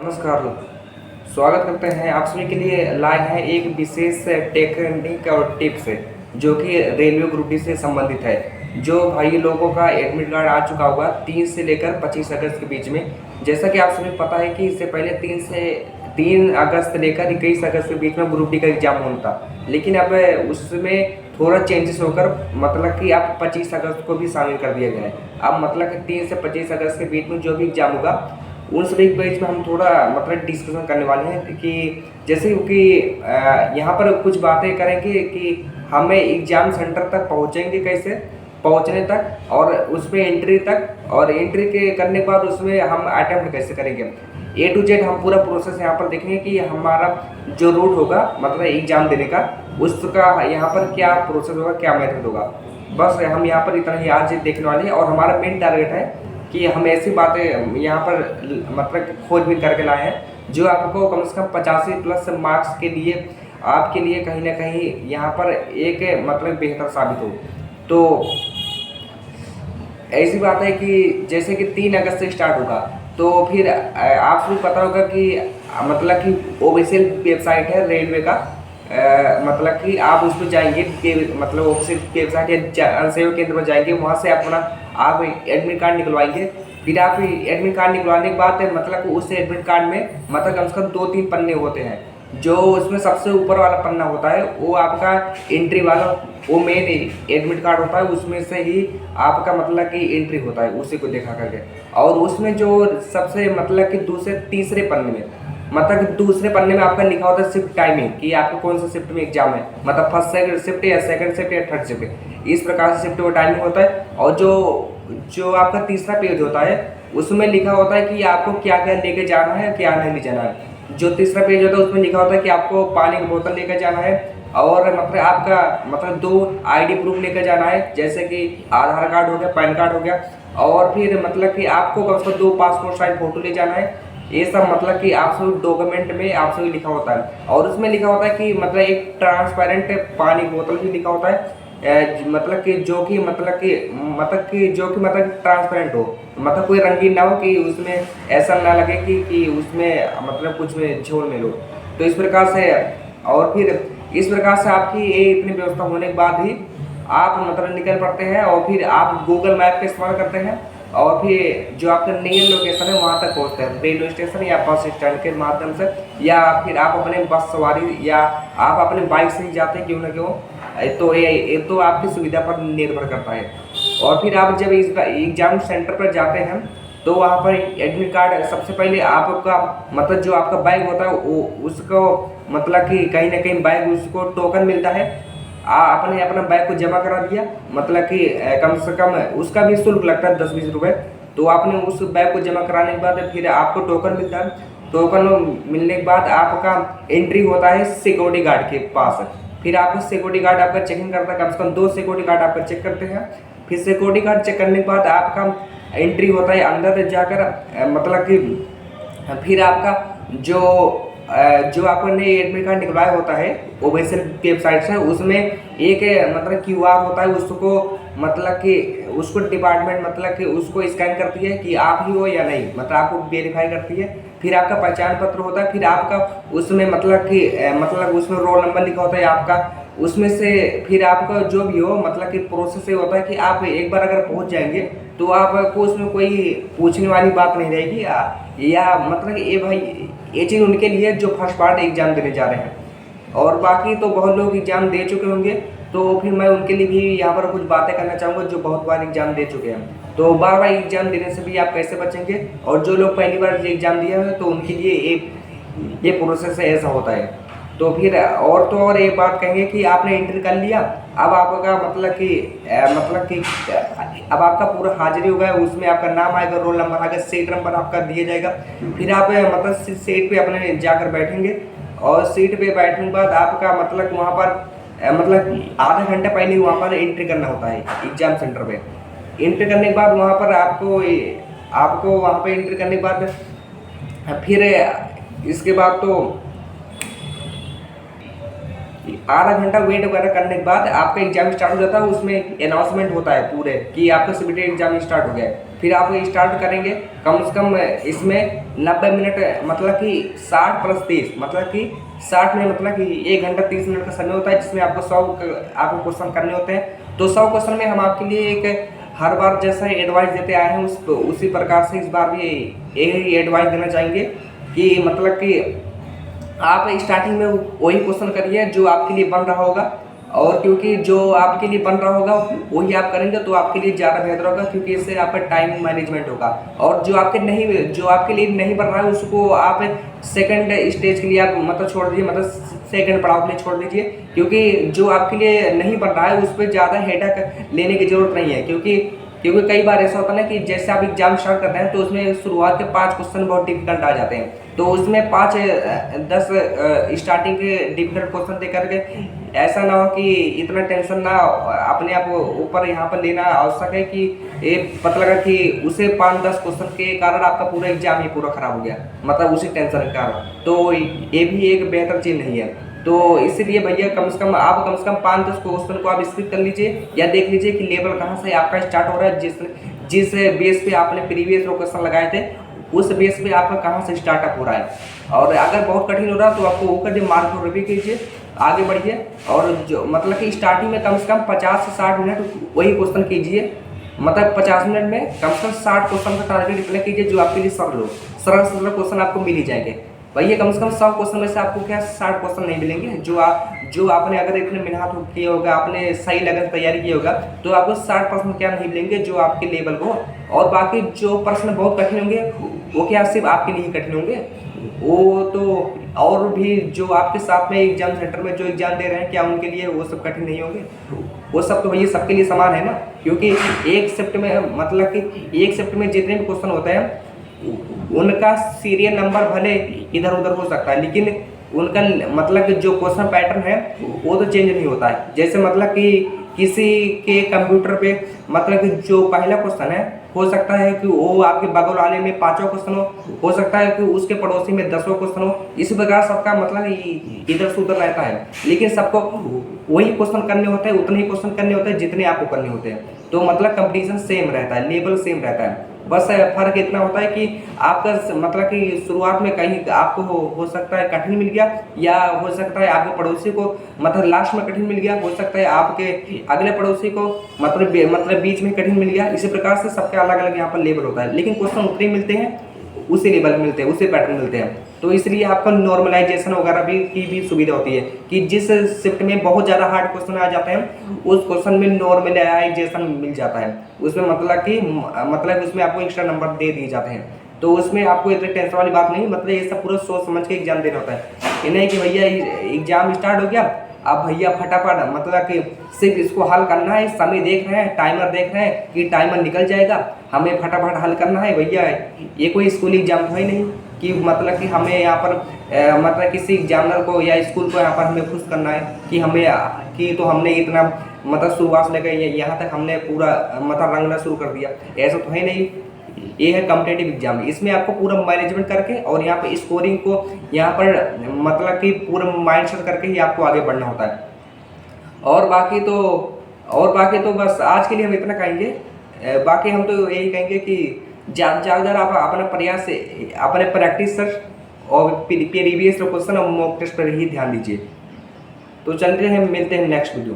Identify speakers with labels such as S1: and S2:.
S1: नमस्कार। स्वागत करते हैं आप सभी के लिए लाए हैं एक विशेष टेक्निक और टिप्स जो कि रेलवे ग्रुप डी से संबंधित है। जो भाई लोगों का एडमिट कार्ड आ चुका होगा 3 से लेकर 25 अगस्त के बीच में। जैसा कि आप सभी पता है कि इससे पहले 3 अगस्त लेकर 21 अगस्त के बीच में ग्रुप डी का एग्जाम होना था, लेकिन अब उसमें थोड़ा चेंजेस होकर मतलब कि अब 25 अगस्त को भी शामिल कर दिया गया है। अब मतलब कि 3 से 25 अगस्त के बीच में जो भी एग्जाम होगा उन सभी के बीच में हम थोड़ा मतलब डिस्कशन करने वाले हैं कि जैसे कि यहाँ पर कुछ बातें करेंगे कि हमें एग्ज़ाम सेंटर तक पहुँचेंगे कैसे, पहुँचने तक और उसमें एंट्री तक, और एंट्री के करने के बाद उसमें हम अटेम्प्ट कैसे करेंगे। A to Z हम पूरा प्रोसेस यहाँ पर देखेंगे कि हमारा जो रूट होगा मतलब एग्ज़ाम देने का उसका यहाँ पर क्या प्रोसेस होगा, क्या मेथड होगा। बस हम यहाँ पर इतना ही आज देखने वाले हैं और हमारा मेन टारगेट है कि हम ऐसी बातें यहाँ पर मतलब खोजबीन करके लाए हैं जो आपको कम से कम 85+ मार्क्स के लिए आपके लिए कहीं ना कहीं यहाँ पर एक मतलब बेहतर साबित हो। तो ऐसी बात है कि जैसे कि 3 अगस्त से स्टार्ट होगा, तो फिर आप सभी पता होगा कि मतलब कि ऑफिशियल वेबसाइट है रेलवे का। मतलब कि आप उस पर जाएंगे मतलब ऑफिशियल वेबसाइट या जनसेवा केंद्र पर जाएंगे, वहाँ से अपना आप एडमिट कार्ड निकलवाएंगे। फिर आप एडमिट कार्ड निकलवाने के बाद मतलब उस एडमिट कार्ड में मतलब कम से कम 2-3 पन्ने होते हैं। जो उसमें सबसे ऊपर वाला पन्ना होता है वो आपका एंट्री वाला, वो मेन एडमिट कार्ड होता है, उसमें से ही आपका मतलब कि एंट्री होता है उसी को देखा करके। और उसमें जो सबसे मतलब कि दूसरे तीसरे पन्ने में मतलब कि दूसरे पन्ने में आपका लिखा होता है शिफ्ट टाइमिंग कि आपको कौन सा शिफ्ट में एग्जाम है, मतलब फर्स्ट शिफ्ट या सेकंड शिफ्ट या थर्ड शिफ्ट, इस प्रकार से शिफ्ट और टाइमिंग होता है। और जो आपका तीसरा पेज होता है उसमें लिखा होता है कि आपको क्या क्या लेके जाना है, क्या नहीं ले जाना है। जो तीसरा पेज होता है उसमें लिखा होता है कि आपको पानी की बोतल लेकर जाना है और मतलब आपका मतलब 2 ID प्रूफ लेकर जाना है, जैसे कि आधार कार्ड हो गया, पैन कार्ड हो गया, और फिर मतलब कि आपको कम से कम 2 पासपोर्ट साइज फोटो ले जाना है। ये सब मतलब कि आप सब डॉक्यूमेंट में आप सब लिखा होता है। और उसमें लिखा होता है कि मतलब एक ट्रांसपेरेंट पानी की बोतल भी लिखा होता है, मतलब कि जो कि मतलब ट्रांसपेरेंट हो, मतलब कोई रंगीन ना हो कि उसमें ऐसा ना लगे कि उसमें मतलब कुछ में झोल में लो। तो इस प्रकार से और फिर इस प्रकार से आपकी ये इतनी व्यवस्था होने के बाद ही आप मतलब निकल पड़ते हैं और फिर आप गूगल मैप का इस्तेमाल करते हैं और फिर जो आपका नियर लोकेशन है वहाँ तक पहुँचते हैं, रेलवे स्टेशन या बस स्टैंड के माध्यम से, या फिर आप अपने बस सवारी या आप अपने बाइक से ही जाते हैं क्यों ना क्यों। तो ये तो आपकी सुविधा पर निर्भर करता है। और फिर आप जब इस एग्जाम सेंटर पर जाते हैं तो वहाँ पर एडमिट कार्ड सबसे पहले आपका मतलब जो आपका बैग होता है वो उसको मतलब कि कहीं ना कहीं बैग उसको टोकन मिलता है। आपने अपना बैग को जमा करा दिया, मतलब कि कम से कम उसका भी शुल्क लगता है 10-20 रुपये। तो आपने उस बैग को जमा कराने के बाद फिर आपको टोकन मिलता है। टोकन मिलने के बाद आपका एंट्री होता है सिक्योरिटी गार्ड के पास। फिर आपका सिक्योरिटी गार्ड आपका चेकिंग करता है, कम से कम 2 सिक्योरिटी गार्ड आपका चेक करते हैं। फिर सिक्योरिटी गार्ड चेक करने के बाद आपका एंट्री होता है अंदर जाकर, मतलब कि फिर आपका जो आपने एडमिट कार्ड निकलवाया होता है ऑफिशियल वेबसाइट से, उसमें एक मतलब QR होता है, उसको मतलब कि उसको डिपार्टमेंट मतलब कि उसको स्कैन करती है कि आप ही हो या नहीं, मतलब आपको वेरीफाई करती है। फिर आपका पहचान पत्र होता है, फिर आपका उसमें मतलब कि मतलब उसमें रोल नंबर लिखा होता है आपका, उसमें से फिर आपका जो भी हो मतलब कि प्रोसेस ये होता है कि आप एक बार अगर पहुंच जाएंगे तो आपको उसमें कोई पूछने वाली बात नहीं रहेगी, या मतलब ये भाई ये चीज़ उनके लिए जो फर्स्ट पार्ट एग्जाम देने जा रहे हैं। और बाकी तो बहुत लोग एग्जाम दे चुके होंगे, तो फिर मैं उनके लिए भी यहाँ पर कुछ बातें करना चाहूँगा जो बहुत बार एग्जाम दे चुके हैं। तो बार बार एग्जाम देने से भी आप कैसे बचेंगे, और जो लोग पहली बार एग्जाम दिया है तो उनके लिए ये प्रोसेस ऐसा होता है। तो फिर और तो और एक बात कहेंगे कि आपने एंट्री कर लिया, अब आपका मतलब कि अब आपका पूरा हाजिरी होगा, उसमें आपका नाम आएगा, रोल नंबर आएगा, सीट नंबर आपका दिया जाएगा। फिर आप मतलब सीट पे अपने जाकर बैठेंगे, और सीट पे बैठने के बाद आपका मतलब वहाँ पर मतलब आधा घंटा पहले वहाँ पर एंट्री करना होता है एग्जाम सेंटर पे। एंट्री करने के बाद वहाँ पर आपको वहाँ पे एंट्री करने के बाद फिर इसके बाद तो आधा घंटा वेट वगैरह करने के बाद आपका एग्जाम स्टार्ट हो जाता है। उसमें अनाउंसमेंट होता है पूरे कि आपका सीबीटी एग्जाम स्टार्ट हो गया है। फिर आप स्टार्ट करेंगे कम से कम इसमें 90 मिनट, मतलब कि 60 + 30, मतलब कि 60 में, मतलब कि 1 घंटा 30 मिनट का समय होता है, जिसमें आपको 100 आपको क्वेश्चन करने होते हैं। तो 100 क्वेश्चन में हम आपके लिए एक हर बार जैसा एडवाइस देते आए हैं उसी प्रकार से इस बार भी यही एडवाइस देना चाहेंगे कि मतलब कि आप स्टार्टिंग में वही क्वेश्चन करिए जो आपके लिए बन रहा होगा, और क्योंकि जो आपके लिए बन रहा होगा वही आप करेंगे तो आपके लिए ज़्यादा बेहतर होगा, क्योंकि इससे आपका टाइम मैनेजमेंट होगा। और जो आपके लिए नहीं बन रहा है उसको आप सेकंड स्टेज के लिए आप मतलब छोड़ दीजिए, मतलब सेकंड पड़ाव के लिए छोड़ दीजिए, क्योंकि जो आपके लिए नहीं बन रहा है उस पर ज़्यादा हेडेक लेने की ज़रूरत नहीं है। क्योंकि कई बार ऐसा होता है ना कि जैसे आप एग्जाम स्टार्ट करते हैं तो उसमें शुरुआत के 5 क्वेश्चन बहुत डिफिकल्ट आ जाते हैं, तो उसमें 5-10 स्टार्टिंग के डिफिकल्ट क्वेश्चन दे करके ऐसा ना हो कि इतना टेंशन ना अपने आप ऊपर यहाँ पर लेना आवश्यक है कि ये पता लगा कि उसे 5-10 क्वेश्चन के कारण आपका पूरा एग्जाम ही पूरा खराब हो गया, मतलब उसी टेंशन के कारण। तो ये भी एक बेहतर चीज़ नहीं है। तो इसीलिए भैया कम से कम 5-10 क्वेश्चन को आप स्किप कर लीजिए या देख लीजिए कि लेवल कहाँ से आपका स्टार्ट हो रहा है, जिस बेस पे आपने प्रीवियस क्वेश्चन लगाए थे उस बेस पे आपका कहाँ से स्टार्टअप हो रहा है। और अगर बहुत कठिन हो रहा है तो आपको वो कर मार्क को रिव्यू कीजिए, आगे बढ़िए। और जो मतलब कि स्टार्टिंग में कम से कम 50 से 60 मिनट वही क्वेश्चन कीजिए, मतलब 50 मिनट में कम से कम 60 क्वेश्चन का टारगेट इतना कीजिए जो आपके लिए सरल हो। सरल क्वेश्चन आपको मिल ही जाएंगे भैया। कम से कम 100 क्वेश्चन में से आपको क्या 60 क्वेश्चन नहीं मिलेंगे, जो आपने अगर इतने मेहनत किए होगा, आपने सही लगन तैयारी की होगा, तो आपको 60% क्या नहीं मिलेंगे जो आपके लेवल को। और बाकी जो प्रश्न बहुत कठिन होंगे वो क्या सिर्फ आपके लिए कठिन होंगे, वो तो और भी जो आपके साथ में एग्जाम सेंटर में जो एग्जाम दे रहे हैं क्या उनके लिए वो सब कठिन नहीं होंगे? वो सब तो भैया सबके लिए समान है ना, क्योंकि एक शिफ्ट में, मतलब कि एक शिफ्ट में जितने भी क्वेश्चन होते हैं उनका सीरियल नंबर भले इधर उधर हो सकता है, लेकिन उनका मतलब कि जो क्वेश्चन पैटर्न है वो तो चेंज नहीं होता है। जैसे मतलब कि किसी के कंप्यूटर पे मतलब कि जो पहला क्वेश्चन है हो सकता है कि वो आपके बगल वाले में 5वां क्वेश्चन हो सकता है कि उसके पड़ोसी में 10वां क्वेश्चन हो। इसी प्रकार सबका मतलब इधर से उधर रहता है, लेकिन सबको वही क्वेश्चन करने होते हैं, उतने ही क्वेश्चन करने होते हैं जितने आपको करने होते हैं। तो मतलब कंपटीशन सेम रहता है, लेवल सेम रहता है, बस फर्क इतना होता है कि आपका मतलब कि शुरुआत में कहीं आपको हो सकता है कठिन मिल गया, या हो सकता है आपके पड़ोसी को मतलब लास्ट में कठिन मिल गया, हो सकता है आपके अगले पड़ोसी को मतलब बीच में कठिन मिल गया। इसी प्रकार से सबके अलग अलग यहाँ पर लेवल होता है, लेकिन क्वेश्चन उतने मिलते हैं, उसी लेवल मिलते हैं, उसी पैटर्न मिलते हैं। तो इसलिए आपका नॉर्मलाइजेशन वगैरह की भी सुविधा होती है कि जिस शिफ्ट में बहुत ज़्यादा हार्ड क्वेश्चन आ जाते हैं उस क्वेश्चन में नॉर्मलाइजेशन मिल जाता है, उसमें मतलब उसमें आपको एक्स्ट्रा नंबर दे दिए जाते हैं। तो उसमें आपको इतनी टेंशन वाली बात नहीं, मतलब ये सब पूरा सोच समझ के एग्जाम देना होता है। ये नहीं कि भैया एग्जाम स्टार्ट हो गया अब भैया फटाफट मतलब कि सिर्फ इसको हल करना है, समय देख रहे हैं, टाइमर देख रहे हैं कि टाइमर निकल जाएगा, हमें फटाफट हल करना है। भैया ये कोई स्कूल एग्जाम तो है नहीं कि मतलब कि हमें यहाँ पर मतलब किसी एग्जामिनर को या स्कूल को यहाँ पर हमें खुश करना है कि हमने इतना मतलब शुरुआत से लेकर यहाँ तक हमने पूरा मतलब रंगना शुरू कर दिया, ऐसा तो है नहीं। ये है कॉम्पिटिटिव एग्जाम, इसमें आपको पूरा मैनेजमेंट करके और यहाँ पर स्कोरिंग को यहाँ पर मतलब कि पूरा माइंड सेट करके ही आपको आगे बढ़ना होता है। और बाकी तो बस आज के लिए हम इतना कहेंगे। बाकी हम तो यही कहेंगे कि ज़्यादा आप अपना प्रयास अपने प्रैक्टिस सर और प्रीवियस क्वेश्चन और मॉक टेस्ट पर ही ध्यान दीजिए। तो चलते हैं, मिलते हैं नेक्स्ट वीडियो।